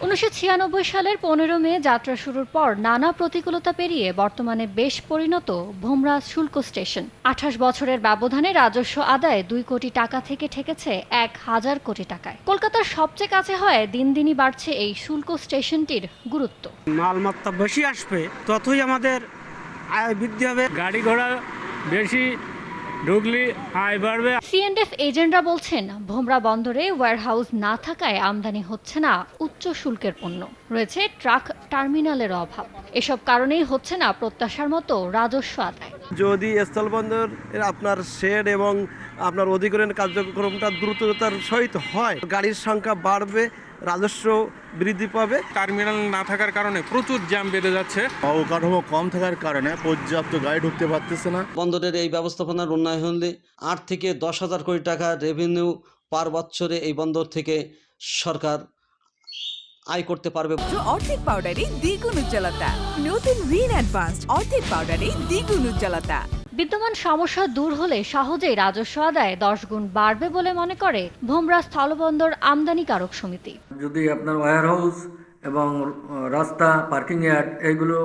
1996 সালের 15 মে যাত্রা শুরুর পর নানা প্রতিকূলতা পেরিয়ে বর্তমানে বেশ পরিণত ভোমরা শুল্ক স্টেশন। 28 বছরের ব্যবধানে রাজস্ব আদায় 2 কোটি টাকা থেকে ঠেকেছে 1000 কোটি টাকায়। কলকাতার সবচেয়ে কাছে হয় দিন দিনই বাড়ছে এই শুল্ক স্টেশনটির গুরুত্ব। মালমাত্রা বেশি আসবে ততই আমাদের আয় বৃদ্ধি হবে, গাড়ি ঘোড়া বেশি ঢুকলি আয় বাড়বে। সিএনএফ এজেন্টরা বলছেন, ভোমরা বন্দরে ওয়্যারহাউস না থাকায় আমদানি হচ্ছে না উচ্চ শুল্কের পণ্য, রয়েছে ট্রাক টার্মিনালের অভাব। এসব কারণেই হচ্ছে না প্রত্যাশার মতো রাজস্ব আদায়। যদি স্থলবন্দর আপনার শেড এবং আপনার অধিগ্রহণ কার্যক্রমটা দ্রুততার সহিত হয়, গাড়ির সংখ্যা বাড়বে, রাজস্ব বৃদ্ধি পাবে। টার্মিনাল না থাকার কারণে প্রচুর জ্যাম বেঁধে যাচ্ছে। অবকাঠামো কম থাকার কারণে পর্যাপ্ত গাড়ি ঢুকতে পারতেছে না। বন্দরের এই ব্যবস্থাপনার উন্নয়ন হলে 8 থেকে 10,000 কোটি টাকা রেভিনিউ পার বছরে এই বন্দর থেকে সরকার আয় করতে পারবে। অর্ধেক পাউডারে দ্বিগুণ উজ্জ্বলতা, নতুন রিন অ্যাডভান্সড অর্ধেক পাউডারে দ্বিগুণ উজ্জ্বলতা। বিদ্যমান সমস্যা দূর হলে সহজেই রাজস্ব আদায় 10 গুণ বাড়বে বলে মনে করে ভোমরা স্থলবন্দর আমদানিকারক সমিতি। যদি আপনার ওয়্যার হাউস এবং রাস্তা, পার্কিং ইয়ার্ড এগুলো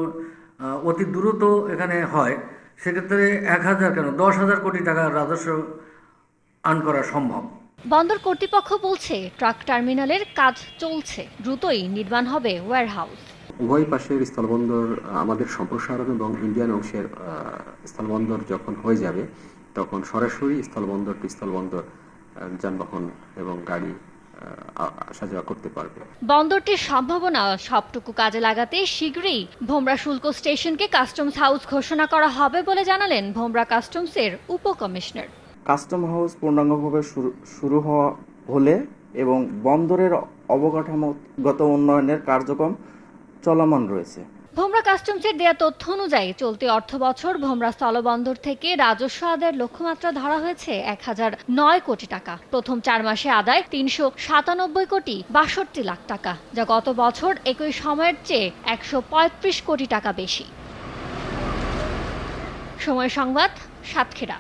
অতি দ্রুত এখানে হয়, সেক্ষেত্রে 1000 কেন 10,000 কোটি টাকার রাজস্ব আর্ন করা সম্ভব। বন্দর কর্তৃপক্ষ বলছে, ট্রাক টার্মিনালের কাজ চলছে, দ্রুতই নির্মাণ হবে ওয়্যারহাউস। উভয় পাশের স্থলবন্দর আমাদের সম্প্রসারণ এবং ইন্ডিয়ান অংশের স্থলবন্দর যখন হয়ে যাবে, তখন সরাসরি স্থলবন্দর টু স্থলবন্দর যানবাহন এবং গাড়ি আসা যাওয়া করতে পারবে। বন্দরটির সম্ভাবনা সবটুকু কাজে লাগাতে শীঘ্রই ভোমরা শুল্ক স্টেশনকে কাস্টমস হাউস ঘোষণা করা হবে বলে জানালেন ভোমরা কাস্টমসের উপকমিশনার। কাস্টম হাউস পূর্ণাঙ্গভাবে শুরু হলে এবং বন্দরের অবকাঠামোগত উন্নয়নের কার্যক্রম চলমান রয়েছে। ভোমরা কাস্টমসের দেয়া তথ্য অনুযায়ী চলতি অর্থবছর ভোমরা স্থলবন্দর থেকে রাজস্ব আদায়ের লক্ষ্যমাত্রা ধরা হয়েছে 1009 কোটি টাকা। প্রথম 4 মাসে আদায় 397 কোটি 62 লাখ টাকা, যা গত বছর একই সময়ের চেয়ে 135 কোটি টাকা বেশি। সময় সংবাদ, সাতক্ষীরা।